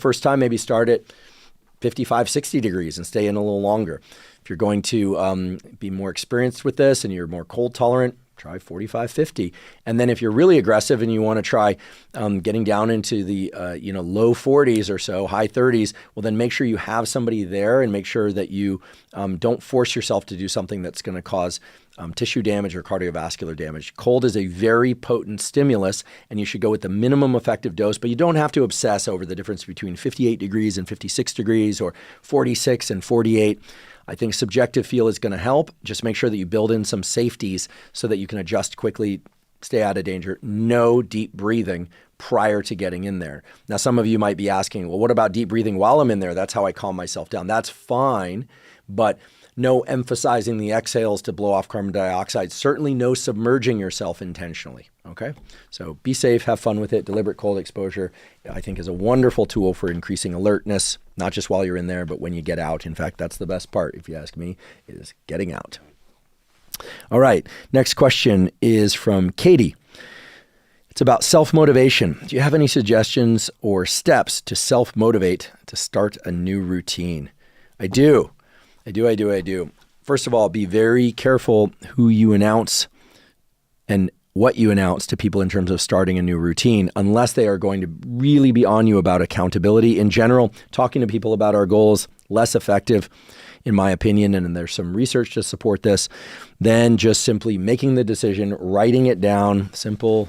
First time, maybe start at 55, 60 degrees and stay in a little longer. If you're going to be more experienced with this and you're more cold tolerant, try 45, 50. And then if you're really aggressive and you want to try getting down into the low 40s or so, high 30s, well, then make sure you have somebody there and make sure that you don't force yourself to do something that's going to cause tissue damage or cardiovascular damage. Cold is a very potent stimulus, and you should go with the minimum effective dose, but you don't have to obsess over the difference between 58 degrees and 56 degrees or 46 and 48. I think subjective feel is going to help. Just make sure that you build in some safeties so that you can adjust quickly, stay out of danger. No deep breathing prior to getting in there. Now, some of you might be asking, well, what about deep breathing while I'm in there? That's how I calm myself down. That's fine, but no emphasizing the exhales to blow off carbon dioxide. Certainly no submerging yourself intentionally, okay? So be safe, have fun with it. Deliberate cold exposure, I think, is a wonderful tool for increasing alertness, not just while you're in there, but when you get out. In fact, that's the best part, if you ask me, is getting out. All right, next question is from Katie. It's about self-motivation. Do you have any suggestions or steps to self-motivate to start a new routine? I do. First of all, be very careful who you announce and what you announce to people in terms of starting a new routine, unless they are going to really be on you about accountability. In general, talking to people about our goals, less effective, in my opinion, and there's some research to support this, than just simply making the decision, writing it down, simple,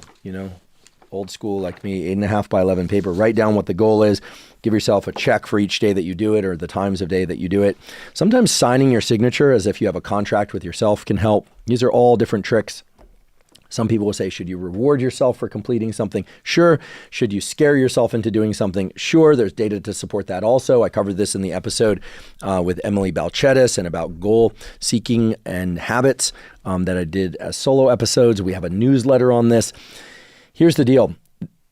old school like me, 8.5 by 11 paper, write down what the goal is, give yourself a check for each day that you do it or the times of day that you do it. Sometimes signing your signature as if you have a contract with yourself can help. These are all different tricks. Some people will say, should you reward yourself for completing something? Sure. Should you scare yourself into doing something? Sure. There's data to support that also. I covered this in the episode with Emily Balchetis and about goal seeking and habits that I did as solo episodes. We have a newsletter on this. Here's the deal.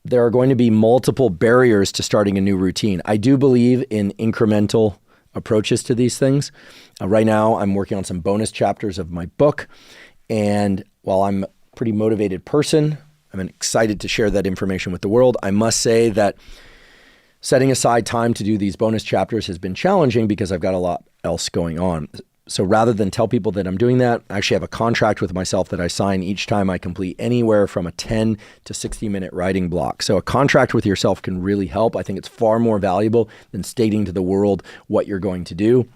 There are going to be multiple barriers to starting a new routine. I do believe in incremental approaches to these things. Right now, I'm working on some bonus chapters of my book. And while I'm a pretty motivated person, I'm excited to share that information with the world. I must say that setting aside time to do these bonus chapters has been challenging because I've got a lot else going on. So rather than tell people that I'm doing that, I actually have a contract with myself that I sign each time I complete anywhere from a 10 to 60-minute writing block. So a contract with yourself can really help. I think it's far more valuable than stating to the world what you're going to do.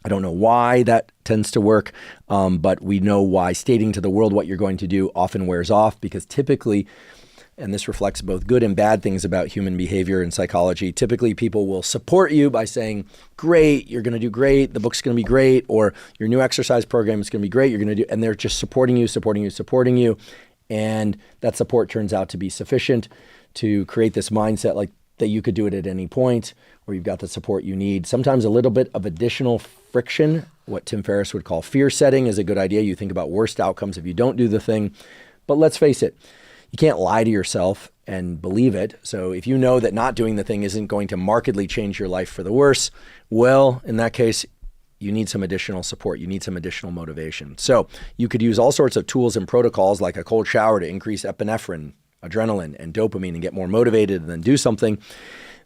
I don't know why that tends to work, but we know why stating to the world what you're going to do often wears off, because typically, and this reflects both good and bad things about human behavior and psychology, typically people will support you by saying, great, you're going to do great, the book's going to be great, or your new exercise program is going to be great, and they're just supporting you. And that support turns out to be sufficient to create this mindset like that you could do it at any point, or you've got the support you need. Sometimes a little bit of additional friction, what Tim Ferriss would call fear setting, is a good idea. You think about worst outcomes if you don't do the thing. But let's face it, you can't lie to yourself and believe it. So if you know that not doing the thing isn't going to markedly change your life for the worse, well, in that case, you need some additional support. You need some additional motivation. So you could use all sorts of tools and protocols like a cold shower to increase epinephrine, adrenaline, and dopamine and get more motivated and then do something.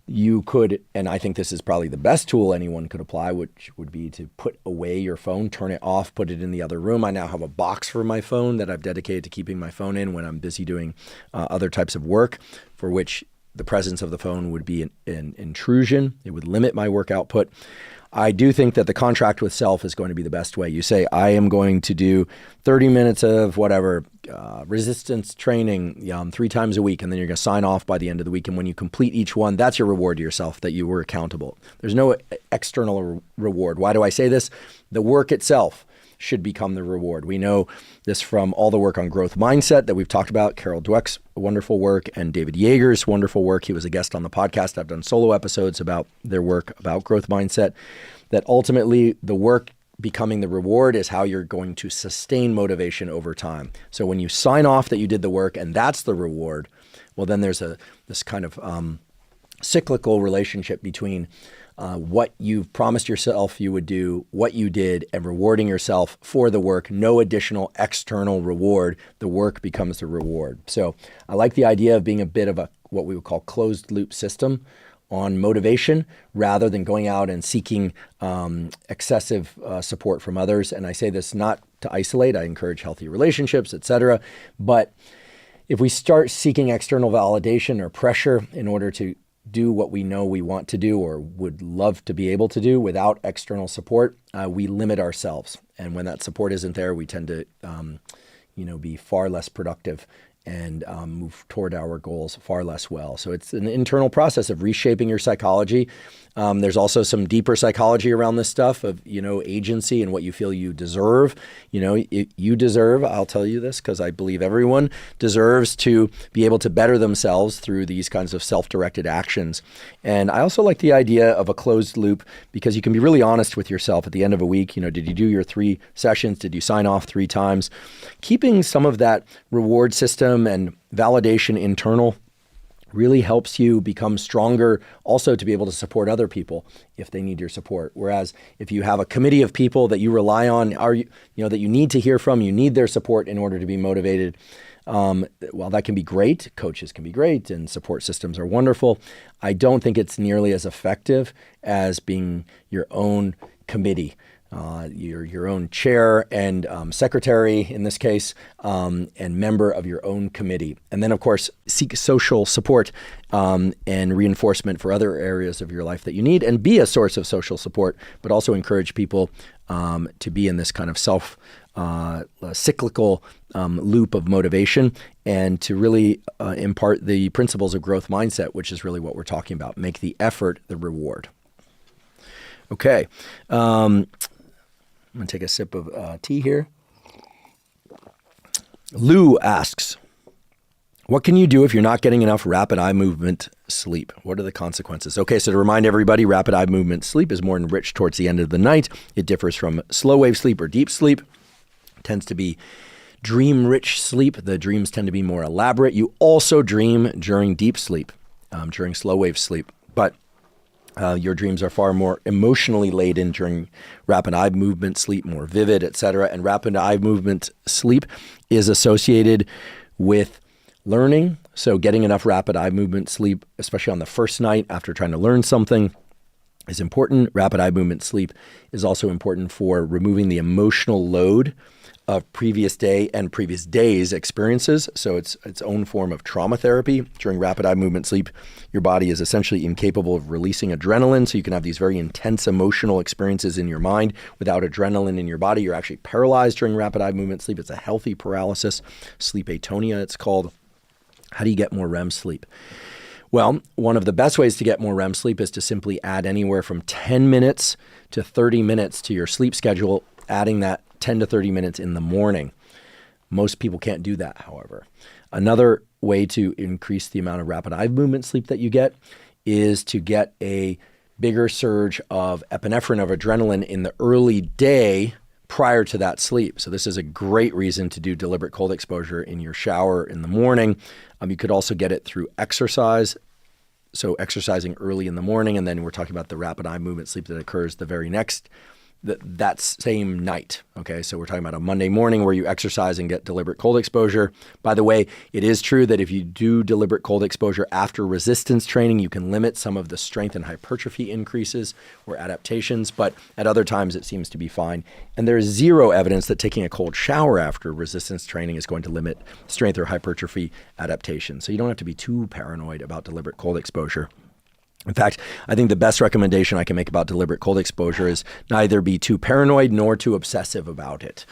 You could, and I think this is probably the best tool anyone could apply, which would be to put away your phone, turn it off, put it in the other room. I now have a box for my phone that I've dedicated to keeping my phone in when I'm busy doing other types of work, for which the presence of the phone would be an intrusion. It would limit my work output. I do think that the contract with self is going to be the best way. You say, I am going to do 30 minutes of whatever, resistance training 3 times a week, and then you're going to sign off by the end of the week. And when you complete each one, that's your reward to yourself, that you were accountable. There's no external reward. Why do I say this? The work itself should become the reward. We know this from all the work on growth mindset that we've talked about, Carol Dweck's wonderful work and David Yeager's wonderful work. He was a guest on the podcast. I've done solo episodes about their work about growth mindset, that ultimately the work becoming the reward is how you're going to sustain motivation over time. So when you sign off that you did the work and that's the reward, well, then there's this kind of cyclical relationship between what you've promised yourself you would do, what you did, and rewarding yourself for the work. No additional external reward. The work becomes the reward. So I like the idea of being a bit of what we would call closed loop system. on motivation rather than going out and seeking excessive support from others. And I say this not to isolate. I encourage healthy relationships, etc. But if we start seeking external validation or pressure in order to do what we know we want to do or would love to be able to do without external support, we limit ourselves. And when that support isn't there, we tend to be far less productive and move toward our goals far less well. So it's an internal process of reshaping your psychology. There's also some deeper psychology around this stuff of, agency and what you feel you deserve. You deserve, I'll tell you this because I believe everyone deserves to be able to better themselves through these kinds of self-directed actions. And I also like the idea of a closed loop because you can be really honest with yourself at the end of a week. Did you do your 3 sessions? Did you sign off 3 times? Keeping some of that reward system and validation internal really helps you become stronger also to be able to support other people if they need your support. Whereas if you have a committee of people that you rely on, that you need to hear from, you need their support in order to be motivated. While that can be great, coaches can be great and support systems are wonderful, I don't think it's nearly as effective as being your own committee. Your own chair and secretary in this case, and member of your own committee. And then, of course, seek social support and reinforcement for other areas of your life that you need and be a source of social support, but also encourage people to be in this kind of cyclical loop of motivation and to really impart the principles of growth mindset, which is really what we're talking about. Make the effort the reward. Okay. I'm going to take a sip of tea here. Lou asks, what can you do if you're not getting enough rapid eye movement sleep? What are the consequences? Okay, so to remind everybody, rapid eye movement sleep is more enriched towards the end of the night. It differs from slow wave sleep or deep sleep. It tends to be dream-rich sleep. The dreams tend to be more elaborate. You also dream during deep sleep, during slow wave sleep. But your dreams are far more emotionally laden during rapid eye movement sleep, more vivid, etc. And rapid eye movement sleep is associated with learning. So getting enough rapid eye movement sleep, especially on the first night after trying to learn something, is important. Rapid eye movement sleep is also important for removing the emotional load of previous day and previous days' experiences. So it's its own form of trauma therapy. During rapid eye movement sleep, your body is essentially incapable of releasing adrenaline. So you can have these very intense emotional experiences in your mind without adrenaline in your body. You're actually paralyzed during rapid eye movement sleep. It's a healthy paralysis, sleep atonia it's called. How do you get more REM sleep? Well, one of the best ways to get more REM sleep is to simply add anywhere from 10 minutes to 30 minutes to your sleep schedule, adding that 10 to 30 minutes in the morning. Most people can't do that, however. Another way to increase the amount of rapid eye movement sleep that you get is to get a bigger surge of epinephrine, of adrenaline in the early day prior to that sleep. So this is a great reason to do deliberate cold exposure in your shower in the morning. You could also get it through exercise. So exercising early in the morning, and then we're talking about the rapid eye movement sleep that occurs the very next that same night. Okay, so we're talking about a Monday morning where you exercise and get deliberate cold exposure. By the way, it is true that if you do deliberate cold exposure after resistance training, you can limit some of the strength and hypertrophy increases or adaptations, but at other times it seems to be fine. And there is zero evidence that taking a cold shower after resistance training is going to limit strength or hypertrophy adaptation. So you don't have to be too paranoid about deliberate cold exposure. In fact, I think the best recommendation I can make about deliberate cold exposure is neither be too paranoid nor too obsessive about it.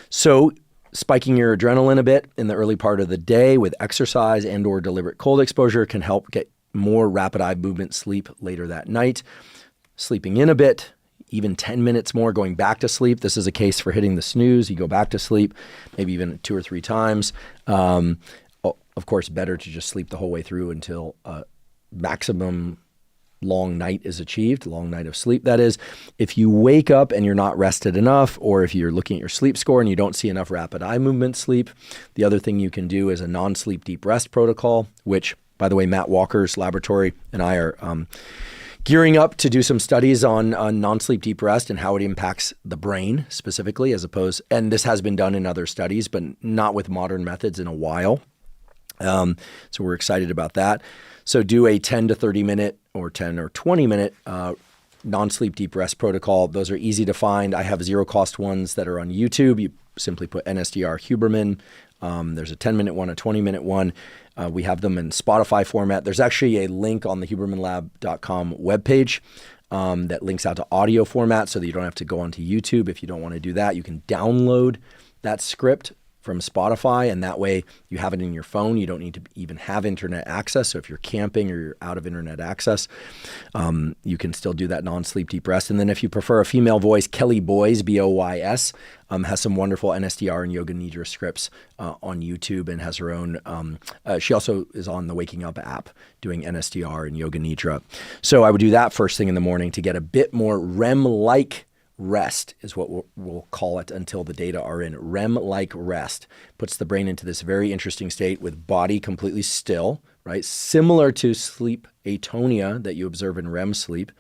So spiking your adrenaline a bit in the early part of the day with exercise and or deliberate cold exposure can help get more rapid eye movement sleep later that night. Sleeping in a bit, even 10 minutes more, going back to sleep. This is a case for hitting the snooze. You go back to sleep, maybe even 2 or 3 times. Of course, better to just sleep the whole way through until maximum long night is achieved, long night of sleep, that is. If you wake up and you're not rested enough, or if you're looking at your sleep score and you don't see enough rapid eye movement sleep, the other thing you can do is a non-sleep deep rest protocol, which, by the way, Matt Walker's laboratory and I are gearing up to do some studies on non-sleep deep rest and how it impacts the brain specifically, and this has been done in other studies, but not with modern methods in a while. So we're excited about that. So do a 10 to 30 minute or 10 or 20 minute non-sleep deep rest protocol. Those are easy to find. I have zero cost ones that are on YouTube. You simply put NSDR Huberman. There's a 10-minute one, a 20-minute one. We have them in Spotify format. There's actually a link on the HubermanLab.com webpage that links out to audio format so that you don't have to go onto YouTube. If you don't want to do that, you can download that script from Spotify, and that way you have it in your phone. You don't need to even have internet access. So if you're camping or you're out of internet access, you can still do that non-sleep deep rest. And then if you prefer a female voice, Kelly Boys, Boys, has some wonderful NSDR and Yoga Nidra scripts on YouTube and has her own, she also is on the Waking Up app doing NSDR and Yoga Nidra. So I would do that first thing in the morning to get a bit more REM-like rest is what we'll call it until the data are in. REM-like rest puts the brain into this very interesting state with body completely still, right? Similar to sleep atonia that you observe in REM sleep,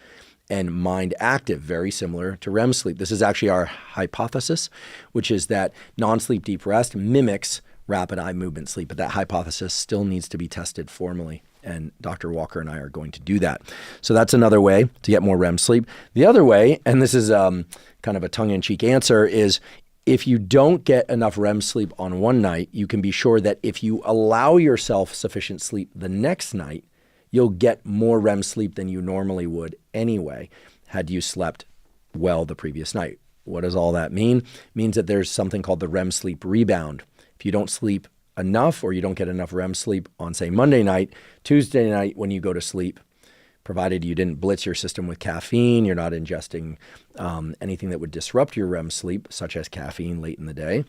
and mind active, very similar to REM sleep. This is actually our hypothesis, which is that non-sleep deep rest mimics rapid eye movement sleep, but that hypothesis still needs to be tested formally. And Dr. Walker and I are going to do that. So that's another way to get more REM sleep. The other way, and this is kind of a tongue-in-cheek answer, is if you don't get enough REM sleep on one night, you can be sure that if you allow yourself sufficient sleep the next night, you'll get more REM sleep than you normally would anyway, had you slept well the previous night. What does all that mean? It means that there's something called the REM sleep rebound. If you don't sleep enough or you don't get enough REM sleep on, say, Monday night, Tuesday night when you go to sleep, provided you didn't blitz your system with caffeine, you're not ingesting anything that would disrupt your REM sleep, such as caffeine late in the day,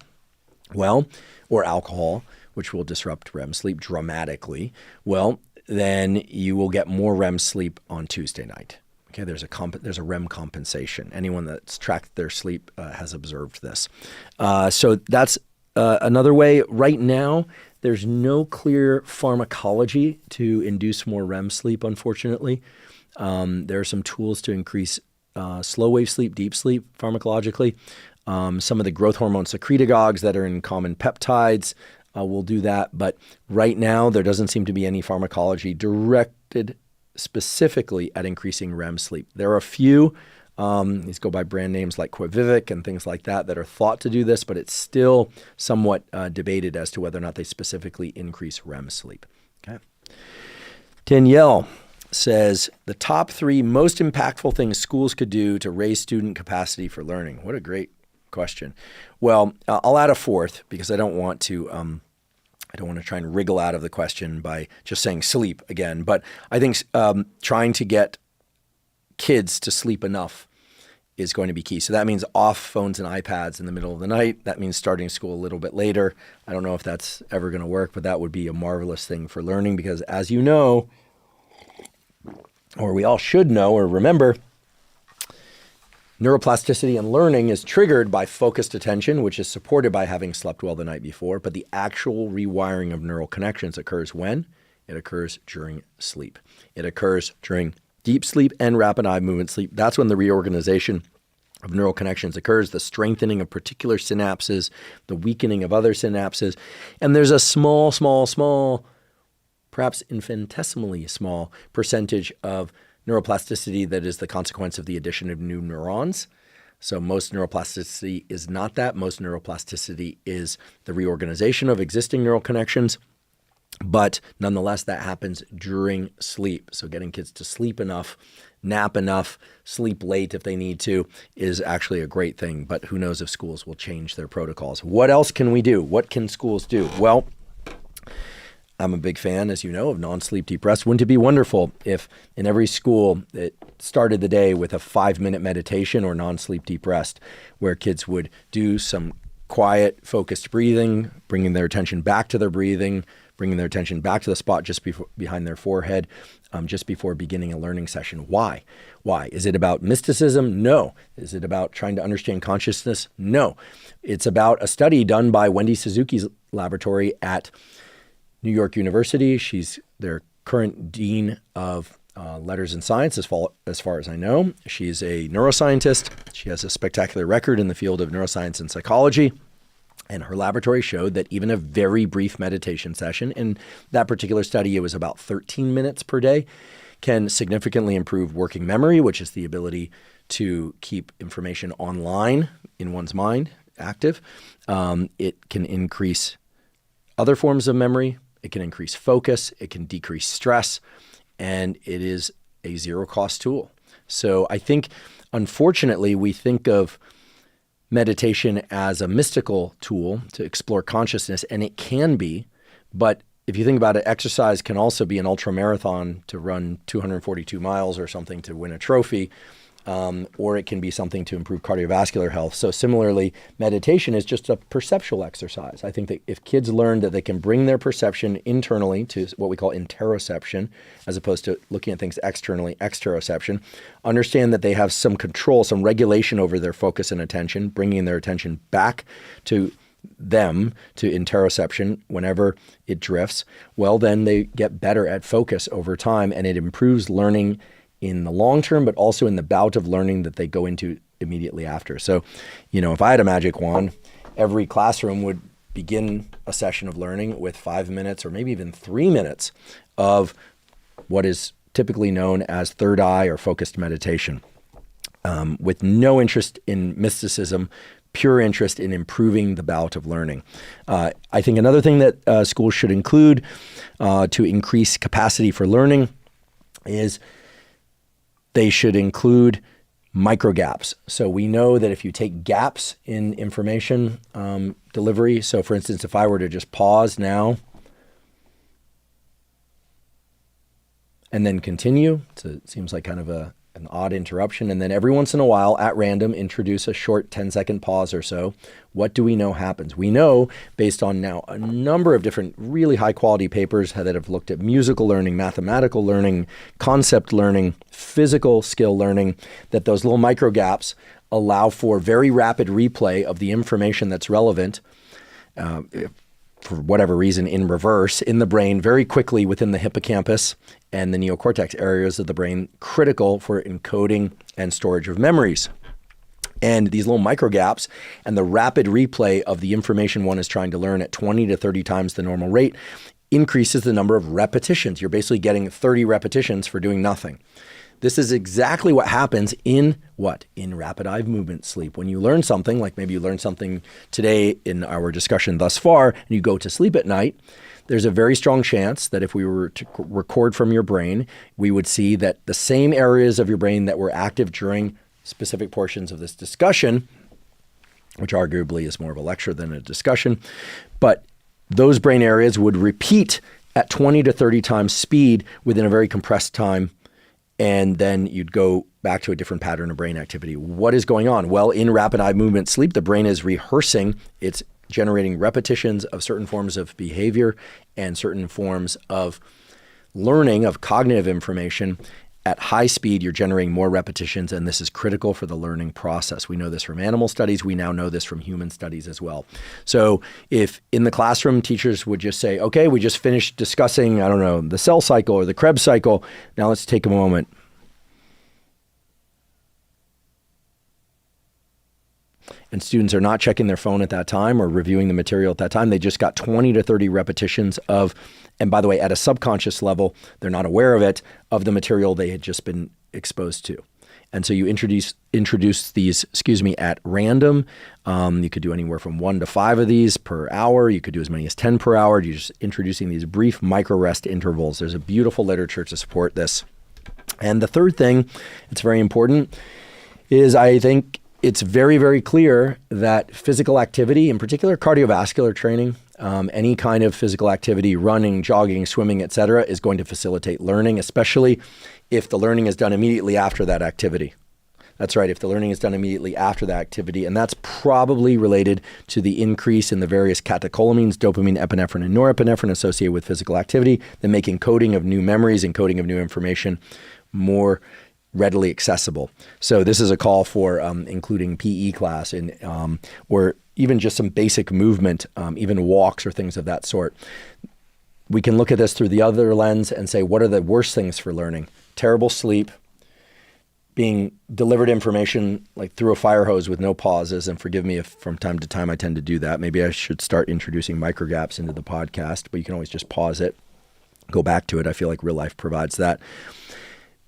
well, or alcohol, which will disrupt REM sleep dramatically, well, then you will get more REM sleep on Tuesday night. Okay, there's a REM compensation. Anyone that's tracked their sleep has observed this. So that's another way. Right now, there's no clear pharmacology to induce more REM sleep, unfortunately. There are some tools to increase slow wave sleep, deep sleep pharmacologically. Some of the growth hormone secretagogues that are in common peptides will do that. But right now, there doesn't seem to be any pharmacology directed specifically at increasing REM sleep. There are a few. These go by brand names like Quivivik and things like that are thought to do this, but it's still somewhat debated as to whether or not they specifically increase REM sleep. Okay. Danielle says, the top 3 most impactful things schools could do to raise student capacity for learning. What a great question. Well, I'll add a 4th because I don't want to try and wriggle out of the question by just saying sleep again. But I think trying to get kids to sleep enough is going to be key. So that means off phones and iPads in the middle of the night. That means starting school a little bit later. I don't know if that's ever going to work, but that would be a marvelous thing for learning because, as you know, or we all should know or remember, neuroplasticity and learning is triggered by focused attention, which is supported by having slept well the night before. But the actual rewiring of neural connections occurs when? It occurs during sleep. It occurs during deep sleep and rapid eye movement sleep. That's when the reorganization of neural connections occurs, the strengthening of particular synapses, the weakening of other synapses. And there's a small, perhaps infinitesimally small percentage of neuroplasticity that is the consequence of the addition of new neurons. So most neuroplasticity is not that. Most neuroplasticity is the reorganization of existing neural connections. But nonetheless, that happens during sleep. So getting kids to sleep enough, nap enough, sleep late if they need to is actually a great thing. But who knows if schools will change their protocols. What else can we do? What can schools do? Well, I'm a big fan, as you know, of non-sleep deep rest. Wouldn't it be wonderful if in every school it started the day with a 5-minute meditation or non-sleep deep rest where kids would do some quiet, focused breathing, bringing their attention back to their breathing, bringing their attention back to the spot just behind their forehead, just before beginning a learning session. Why? Why? Is it about mysticism? No. Is it about trying to understand consciousness? No. It's about a study done by Wendy Suzuki's laboratory at New York University. She's their current dean of letters and science, as far as I know. She's a neuroscientist. She has a spectacular record in the field of neuroscience and psychology. And her laboratory showed that even a very brief meditation session, in that particular study, it was about 13 minutes per day, can significantly improve working memory, which is the ability to keep information online in one's mind, active. It can increase other forms of memory. It can increase focus. It can decrease stress. And it is a zero-cost tool. So I think, unfortunately, we think of meditation as a mystical tool to explore consciousness, and it can be, but if you think about it, exercise can also be an ultra marathon to run 242 miles or something to win a trophy, or it can be something to improve cardiovascular health. So similarly, meditation is just a perceptual exercise. I think that if kids learn that they can bring their perception internally to what we call interoception, as opposed to looking at things externally, exteroception, understand that they have some control, some regulation over their focus and attention, bringing their attention back to them, to interoception whenever it drifts, well, then they get better at focus over time, and it improves learning in the long term, but also in the bout of learning that they go into immediately after. So, if I had a magic wand, every classroom would begin a session of learning with 5 minutes or maybe even 3 minutes of what is typically known as third eye or focused meditation, with no interest in mysticism, pure interest in improving the bout of learning. I think another thing that schools should include to increase capacity for learning is they should include micro gaps. So we know that if you take gaps in information delivery, so for instance, if I were to just pause now and then continue, so it seems like kind of an odd interruption, and then every once in a while at random introduce a short 10-second pause or so, what do we know happens? We know, based on now a number of different really high quality papers that have looked at musical learning, mathematical learning, concept learning, physical skill learning, that those little micro gaps allow for very rapid replay of the information that's relevant, for whatever reason, in reverse, in the brain very quickly within the hippocampus and the neocortex areas of the brain, critical for encoding and storage of memories. And these little micro gaps and the rapid replay of the information one is trying to learn at 20 to 30 times the normal rate increases the number of repetitions. You're basically getting 30 repetitions for doing nothing. This is exactly what happens in what? In rapid eye movement sleep. When you learn something, like maybe you learned something today in our discussion thus far, and you go to sleep at night, there's a very strong chance that if we were to record from your brain, we would see that the same areas of your brain that were active during specific portions of this discussion, which arguably is more of a lecture than a discussion, but those brain areas would repeat at 20 to 30 times speed within a very compressed time. And then you'd go back to a different pattern of brain activity. What is going on? Well, in rapid eye movement sleep, the brain is rehearsing. It's generating repetitions of certain forms of behavior and certain forms of learning of cognitive information. At high speed, you're generating more repetitions, and this is critical for the learning process. We know this from animal studies. We now know this from human studies as well. So if in the classroom, teachers would just say, okay, we just finished discussing, the cell cycle or the Krebs cycle. Now let's take a moment. And students are not checking their phone at that time or reviewing the material at that time. They just got 20 to 30 repetitions of, and by the way, at a subconscious level, they're not aware of it, of the material they had just been exposed to. And so you introduce these, at random. You could do anywhere from 1 to 5 of these per hour. You could do as many as 10 per hour. You're just introducing these brief micro rest intervals. There's a beautiful literature to support this. And the third thing, it's very important, is I think it's very, very clear that physical activity, in particular cardiovascular training, any kind of physical activity, running, jogging, swimming, etc., is going to facilitate learning, especially if the learning is done immediately after that activity. That's right, if the learning is done immediately after that activity, and that's probably related to the increase in the various catecholamines, dopamine, epinephrine, and norepinephrine associated with physical activity, that make encoding of new memories, encoding of new information more readily accessible. So this is a call for including PE class or even just some basic movement, even walks or things of that sort. We can look at this through the other lens and say, what are the worst things for learning? Terrible sleep, being delivered information like through a fire hose with no pauses. And forgive me if from time to time I tend to do that. Maybe I should start introducing microgaps into the podcast, but you can always just pause it, go back to it. I feel like real life provides that.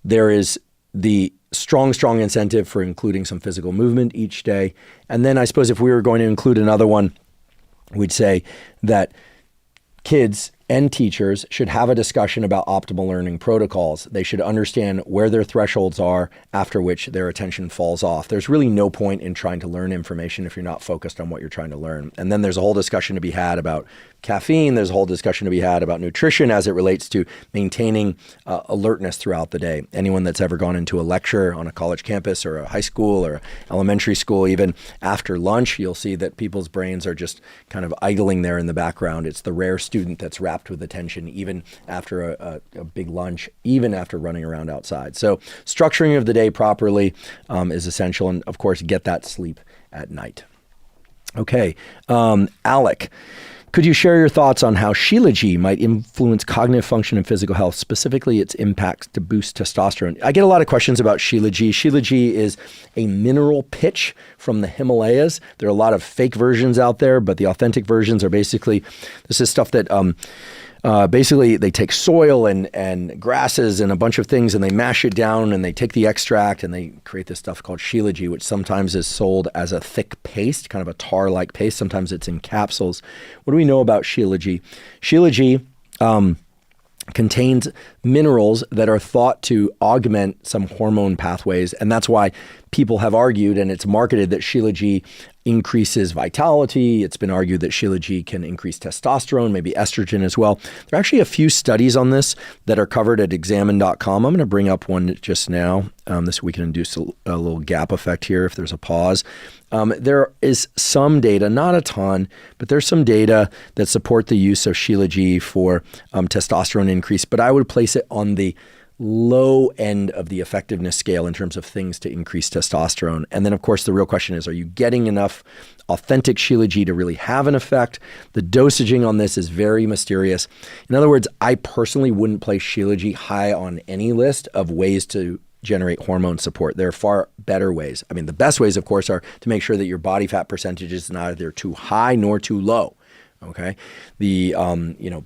There is the strong incentive for including some physical movement each day. And then I suppose if we were going to include another one, we'd say that kids and teachers should have a discussion about optimal learning protocols. They should understand where their thresholds are after which their attention falls off. There's really no point in trying to learn information if you're not focused on what you're trying to learn. And then there's a whole discussion to be had about caffeine. There's a whole discussion to be had about nutrition as it relates to maintaining alertness throughout the day. Anyone that's ever gone into a lecture on a college campus or a high school or elementary school, even after lunch, you'll see that people's brains are just kind of idling there in the background. It's the rare student that's wrapped with attention, even after a big lunch, even after running around outside. So structuring of the day properly is essential. And of course, get that sleep at night. Okay. Alec, could you share your thoughts on how Shilajit might influence cognitive function and physical health, specifically its impacts to boost testosterone? I get a lot of questions about Shilajit. Shilajit is a mineral pitch from the Himalayas. There are a lot of fake versions out there, but the authentic versions are basically, this is stuff that basically they take soil and grasses and a bunch of things and they mash it down and they take the extract and they create this stuff called Shilajit, which sometimes is sold as a thick paste, kind of a tar-like paste. Sometimes it's in capsules. What do we know about Shilajit? Shilajit contains minerals that are thought to augment some hormone pathways. And that's why people have argued, and it's marketed, that Shilajit increases vitality. It's been argued that Shilajit can increase testosterone, maybe estrogen as well. There are actually a few studies on this that are covered at examine.com. I'm going to bring up one just now. This we can induce a little gap effect here if there's a pause. There is some data, not a ton, but there's some data that support the use of Shilajit for testosterone increase, but I would place it on the low end of the effectiveness scale in terms of things to increase testosterone. And then, of course, the real question is, are you getting enough authentic Shilajit to really have an effect? The dosaging on this is very mysterious. In other words, I personally wouldn't place Shilajit high on any list of ways to generate hormone support. There are far better ways. I mean, the best ways, of course, are to make sure that your body fat percentage is neither too high nor too low. Okay. The,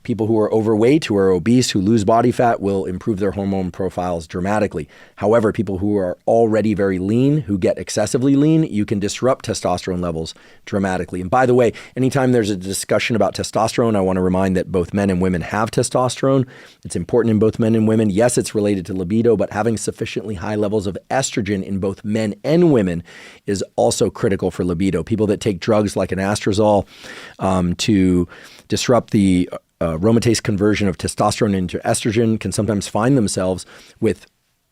people who are overweight, who are obese, who lose body fat will improve their hormone profiles dramatically. However, people who are already very lean, who get excessively lean, you can disrupt testosterone levels dramatically. And by the way, anytime there's a discussion about testosterone, I want to remind that both men and women have testosterone. It's important in both men and women. Yes, it's related to libido, but having sufficiently high levels of estrogen in both men and women is also critical for libido. People that take drugs like an anastrozole to disrupt the aromatase conversion of testosterone into estrogen can sometimes find themselves with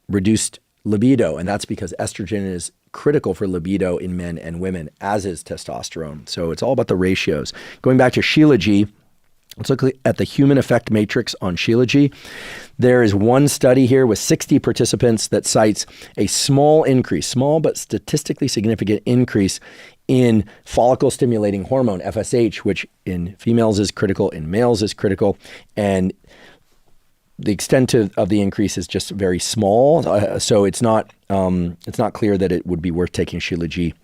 reduced libido. And that's because estrogen is critical for libido in men and women, as is testosterone. So it's all about the ratios. Going back to Shilajit, let's look at the human effect matrix on Shilajit. There is one study here with 60 participants that cites a small increase, small but statistically significant increase in follicle stimulating hormone, FSH, which in females is critical, in males is critical. And the extent of the increase is just very small. So it's not clear that it would be worth taking Shilajit.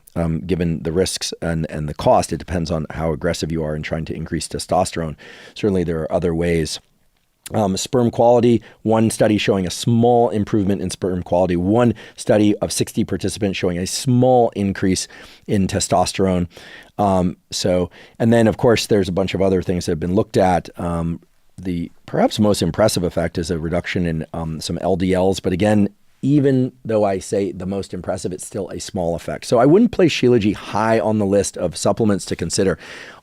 Given the risks and the cost. It depends on how aggressive you are in trying to increase testosterone. Certainly there are other ways. Sperm quality, one study showing a small improvement in sperm quality, one study of 60 participants showing a small increase in testosterone. And then of course there's a bunch of other things that have been looked at. The perhaps most impressive effect is a reduction in some LDLs, but again, even though I say the most impressive, it's still a small effect. So I wouldn't place Shilajit high on the list of supplements to consider.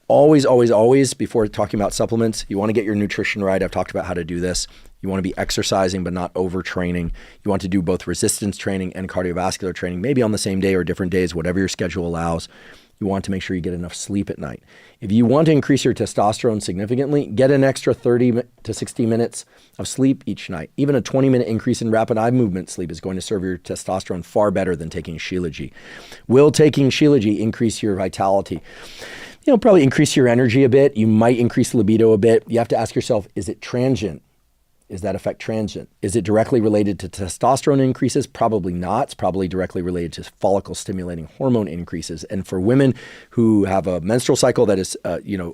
Always, always, always, before talking about supplements, you want to get your nutrition right. I've talked about how to do this. You want to be exercising, but not overtraining. You want to do both resistance training and cardiovascular training, maybe on the same day or different days, whatever your schedule allows. You want to make sure you get enough sleep at night. If you want to increase your testosterone significantly, get an extra 30 to 60 minutes of sleep each night. Even a 20-minute increase in rapid eye movement sleep is going to serve your testosterone far better than taking Shilajit. Will taking Shilajit increase your vitality? Probably increase your energy a bit. You might increase libido a bit. You have to ask yourself, is it transient? Is that effect transient? Is it directly related to testosterone increases? Probably not. It's probably directly related to follicle stimulating hormone increases. And for women who have a menstrual cycle that is,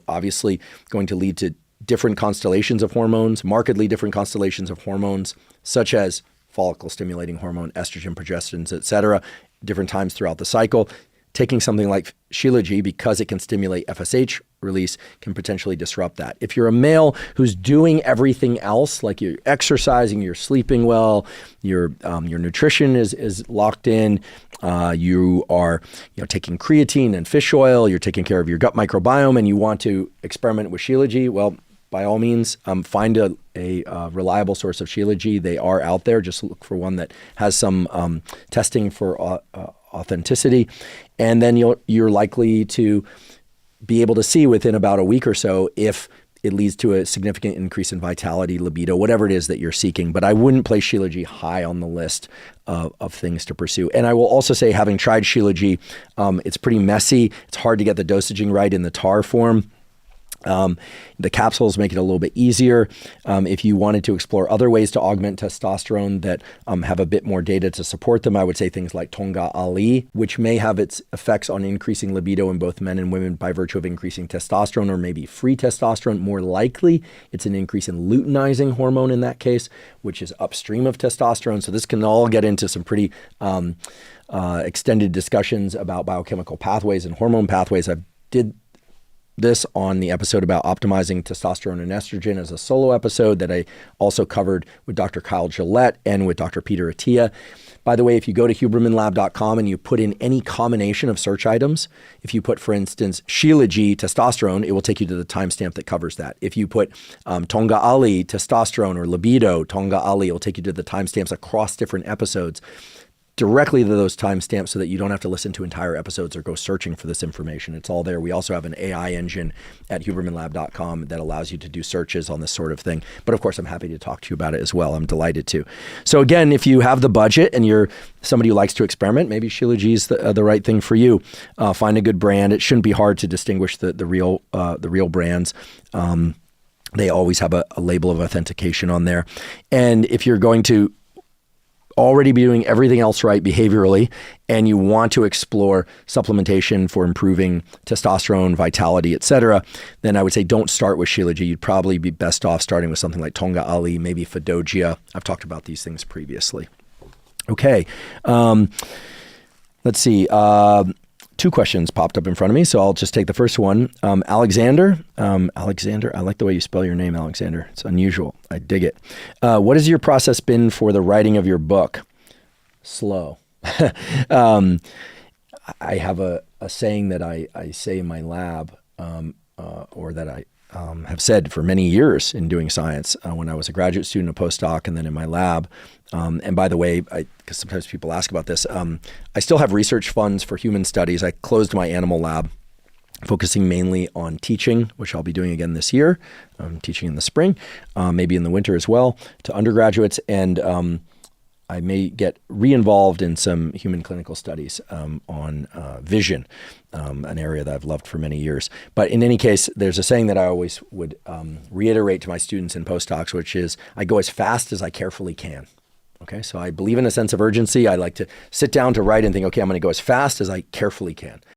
obviously going to lead to different constellations of hormones, markedly different constellations of hormones, such as follicle stimulating hormone, estrogen, progesterones, et cetera, different times throughout the cycle. Taking something like Shilajit, because it can stimulate FSH release, can potentially disrupt that. If you're a male who's doing everything else, like you're exercising, you're sleeping well, your nutrition is locked in, you are taking creatine and fish oil, you're taking care of your gut microbiome, and you want to experiment with Shilajit, well, by all means, find a reliable source of Shilajit. They are out there. Just look for one that has some testing for authenticity, and then you're likely to be able to see within about a week or so if it leads to a significant increase in vitality, libido, whatever it is that you're seeking. But I wouldn't place Shilajit high on the list of things to pursue. And I will also say, having tried Shilajit, it's pretty messy. It's hard to get the dosaging right in the tar form. The capsules make it a little bit easier. If you wanted to explore other ways to augment testosterone that have a bit more data to support them, I would say things like Tonga Ali, which may have its effects on increasing libido in both men and women by virtue of increasing testosterone, or maybe free testosterone. More likely, it's an increase in luteinizing hormone in that case, which is upstream of testosterone. So this can all get into some pretty extended discussions about biochemical pathways and hormone pathways. I did this on the episode about optimizing testosterone and estrogen as a solo episode that I also covered with Dr. Kyle Gillette and with Dr. Peter Attia. By the way, if you go to hubermanlab.com and you put in any combination of search items, if you put, for instance, Shilajit testosterone, it will take you to the timestamp that covers that. If you put Tonga Ali testosterone or libido Tonga Ali, it will take you to the timestamps across different episodes, directly to those timestamps, so that you don't have to listen to entire episodes or go searching for this information. It's all there. We also have an AI engine at hubermanlab.com that allows you to do searches on this sort of thing. But of course, I'm happy to talk to you about it as well. I'm delighted to. So again, if you have the budget and you're somebody who likes to experiment, maybe Shilajit is the right thing for you. Find a good brand. It shouldn't be hard to distinguish the real brands. They always have a label of authentication on there. And if you're going to already be doing everything else right behaviorally, and you want to explore supplementation for improving testosterone, vitality, et cetera, then I would say don't start with Shilajit. You'd probably be best off starting with something like Tonga Ali, maybe Fedogia. I've talked about these things previously. Okay. Let's see. Two questions popped up in front of me, so I'll just take the first one. Alexander, I like the way you spell your name, Alexander. It's unusual. I dig it. What has your process been for the writing of your book? Slow. I have a saying that I say in my lab, or that I have said for many years in doing science, when I was a graduate student, a postdoc, and then in my lab. And by the way, because sometimes people ask about this, I still have research funds for human studies. I closed my animal lab, focusing mainly on teaching, which I'll be doing again this year. I'm teaching in the spring, maybe in the winter as well, to undergraduates. And I may get re-involved in some human clinical studies on vision, an area that I've loved for many years. But in any case, there's a saying that I always would reiterate to my students and postdocs, which is, I go as fast as I carefully can. Okay, so I believe in a sense of urgency. I like to sit down to write and think, okay, I'm going to go as fast as I carefully can.